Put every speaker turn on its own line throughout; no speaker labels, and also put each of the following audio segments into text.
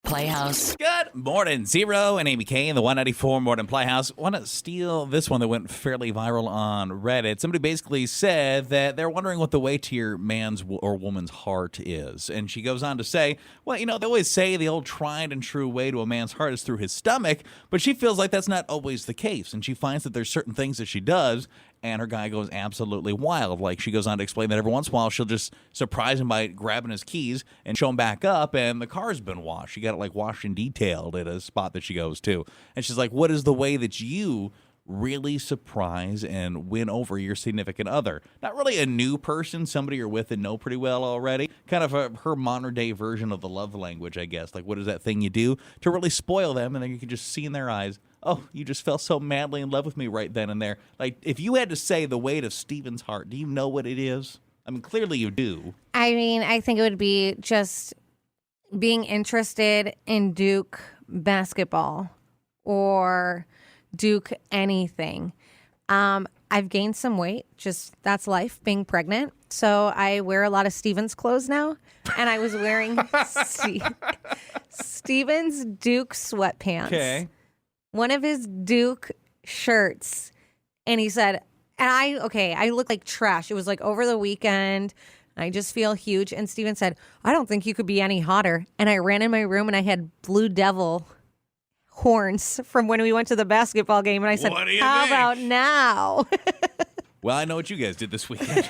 Playhouse.
Good morning, Zero and Amy K in the 194 Morning Playhouse. Want to steal this one that went fairly viral on Reddit. Somebody basically said that they're wondering what the way to your man's or woman's heart is. And she goes on to say, well, you know, they always say the old tried and true way to a man's heart is through his stomach, but she feels like that's not always the case. And she finds that there's certain things that she does, and her guy goes absolutely wild. Like, she goes on to explain that every once in a while she'll just surprise him by grabbing his keys and show him back up, and the car's been washed. She got it like washed and detailed at a spot that she goes to. And she's like, what is the way that you really surprise and win over your significant other? Not really a new person, somebody you're with and know pretty well already. Kind of her modern day version of the love language, I guess. Like, what is that thing you do to really spoil them? And then you can just see in their eyes, oh, you just fell so madly in love with me right then and there. Like, if you had to say the weight of Steven's heart, do you know what it is? I mean, clearly you do.
I mean, I think it would be just being interested in Duke basketball or Duke anything. I've gained some weight. Just that's life, being pregnant. So I wear a lot of Steven's clothes now. And I was wearing Steven's Duke sweatpants.
Okay.
One of his Duke shirts. And he said, I look like trash. It was like over the weekend. I just feel huge. And Steven said, I don't think you could be any hotter. And I ran in my room and I had Blue Devil horns from when we went to the basketball game. And I said, how about now?
Well, I know what you guys did this weekend.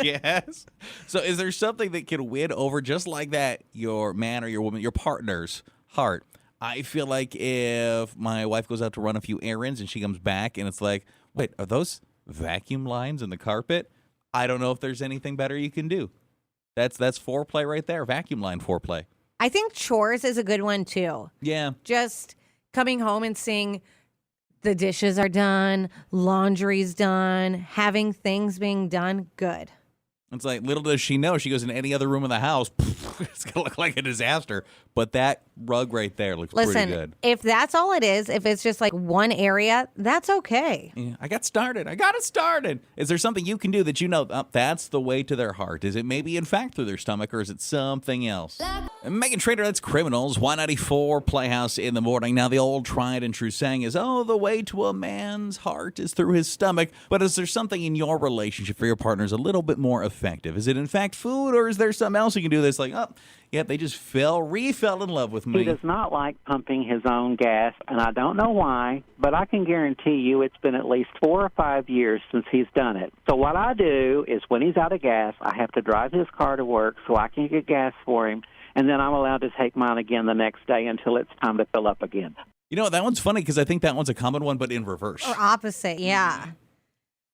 Yes. So is there something that can win over, just like that, your man or your woman, your partner's heart? I feel like if my wife goes out to run a few errands and she comes back and it's like, wait, are those vacuum lines in the carpet? I don't know if there's anything better you can do. That's foreplay right there, vacuum line foreplay.
I think chores is a good one too.
Yeah.
Just coming home and seeing the dishes are done, laundry's done, having things being done, good.
It's like, little does she know, she goes into any other room in the house, it's going to look like a disaster. But that rug right there looks pretty good.
Listen, if that's all it is, if it's just like one area, that's okay.
Yeah, I got it started. Is there something you can do that you know, that's the way to their heart? Is it maybe, in fact, through their stomach, or is it something else? And Megan Trainor, that's Criminals, 194 Playhouse in the morning. Now, the old tried and true saying is, oh, the way to a man's heart is through his stomach. But is there something in your relationship for your partners a little bit more effective? Is it, in fact, food, or is there something else you can do that's like, oh, yeah, they just fell in love with me?
He does not like pumping his own gas, and I don't know why, but I can guarantee you it's been at least 4 or 5 years since he's done it. So what I do is when he's out of gas, I have to drive his car to work so I can get gas for him, and then I'm allowed to take mine again the next day until it's time to fill up again.
You know, that one's funny because I think that one's a common one, but in reverse.
Or opposite, yeah.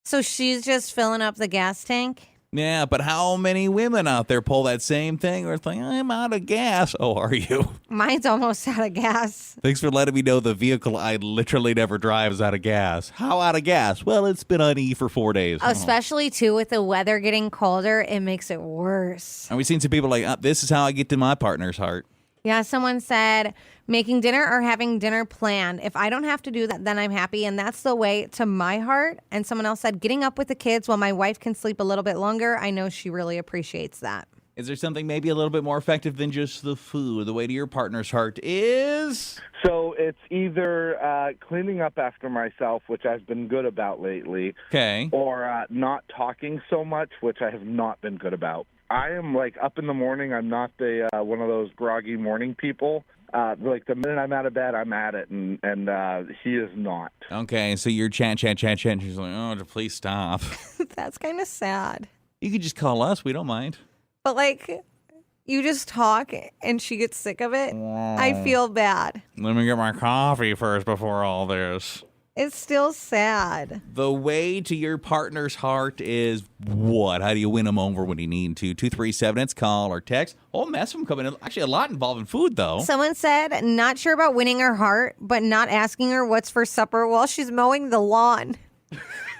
So she's just filling up the gas tank?
Yeah, but how many women out there pull that same thing or think, I'm out of gas? Oh, are you?
Mine's almost out of gas.
Thanks for letting me know the vehicle I literally never drive is out of gas. How out of gas? Well, it's been on E for 4 days.
Especially, too, with the weather getting colder, it makes it worse.
And we've seen some people like, this is how I get to my partner's heart.
Yeah, someone said making dinner or having dinner planned. If I don't have to do that, then I'm happy. And that's the way to my heart. And someone else said getting up with the kids while my wife can sleep a little bit longer. I know she really appreciates that.
Is there something maybe a little bit more effective than just the food? The way to your partner's heart is?
So it's either cleaning up after myself, which I've been good about lately,
Okay.
or not talking so much, which I have not been good about. I am like up in the morning. I'm not the one of those groggy morning people. Like the minute I'm out of bed, I'm at it, and he is not.
Okay, so you're chat. She's like, oh, please stop.
That's kind of sad.
You could just call us. We don't mind.
But like, you just talk and she gets sick of it. I feel bad.
Let me get my coffee first before all this.
It's still sad.
The way to your partner's heart is what? How do you win them over when you need to? 237, it's call or text. Whole mess of them coming in. Actually, a lot involving food, though.
Someone said, not sure about winning her heart, but not asking her what's for supper while she's mowing the lawn.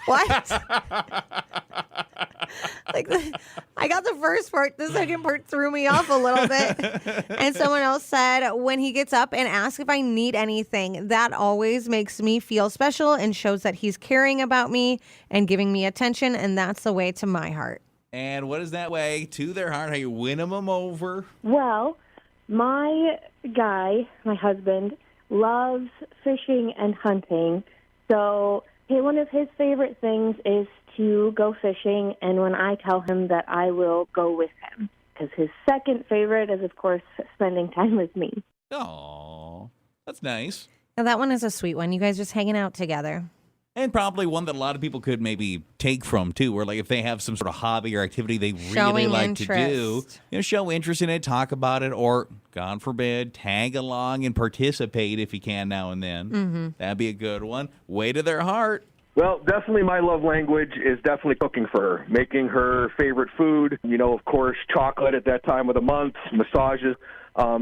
What? I got the first part. The second part threw me off a little bit. And someone else said, when he gets up and asks if I need anything, that always makes me feel special and shows that he's caring about me and giving me attention. And that's the way to my heart.
And what is that way to their heart? How you win them over?
Well,
My guy, my husband, loves fishing and hunting. So one of his favorite things is to go fishing, and when I tell him that I will go with him. Because his second favorite is, of course, spending time with me.
Oh, that's nice.
Now, that one is a sweet one. You guys just hanging out together.
And probably one that a lot of people could maybe take from, too, where, like, if they have some sort of hobby or activity they really
Showing
like to do,
interest.
show interest in it, talk about it, or, God forbid, tag along and participate if you can now and then. Mm-hmm. That'd be a good one. Way to their heart.
Well, definitely my love language is definitely cooking for her, making her favorite food, of course, chocolate at that time of the month, massages,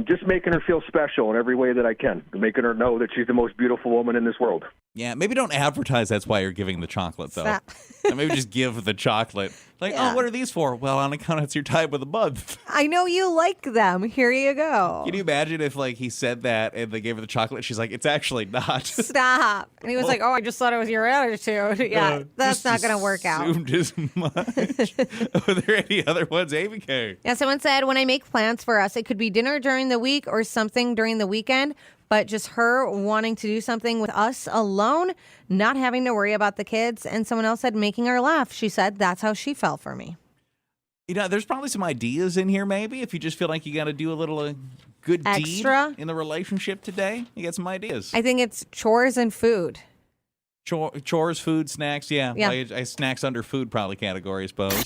just making her feel special in every way that I can, making her know that she's the most beautiful woman in this world.
Yeah, maybe don't advertise that's why you're giving the chocolate, though.
Stop.
And maybe just give the chocolate. Like,
Yeah.
oh, what are these for? Well, on account it's your time of the month.
I know you like them. Here you go.
Can you imagine if, like, he said that and they gave her the chocolate? She's like, it's actually not.
Stop. And he was like, oh, I just thought it was your attitude. Yeah, that's
Just
not going to work out.
Assumed as much. Are there any other ones, Amy K?
Yeah, someone said, when I make plans for us, it could be dinner during the week or something during the weekend, but just her wanting to do something with us alone, not having to worry about the kids. And someone else said, making her laugh. She said that's how she felt for me.
There's probably some ideas in here, maybe, if you just feel like you got to do a little good
Extra?
deed in the relationship today. You got some ideas.
I think it's chores and food.
Chores, food, snacks, yeah.
Yeah.
I snacks under food probably category, I suppose.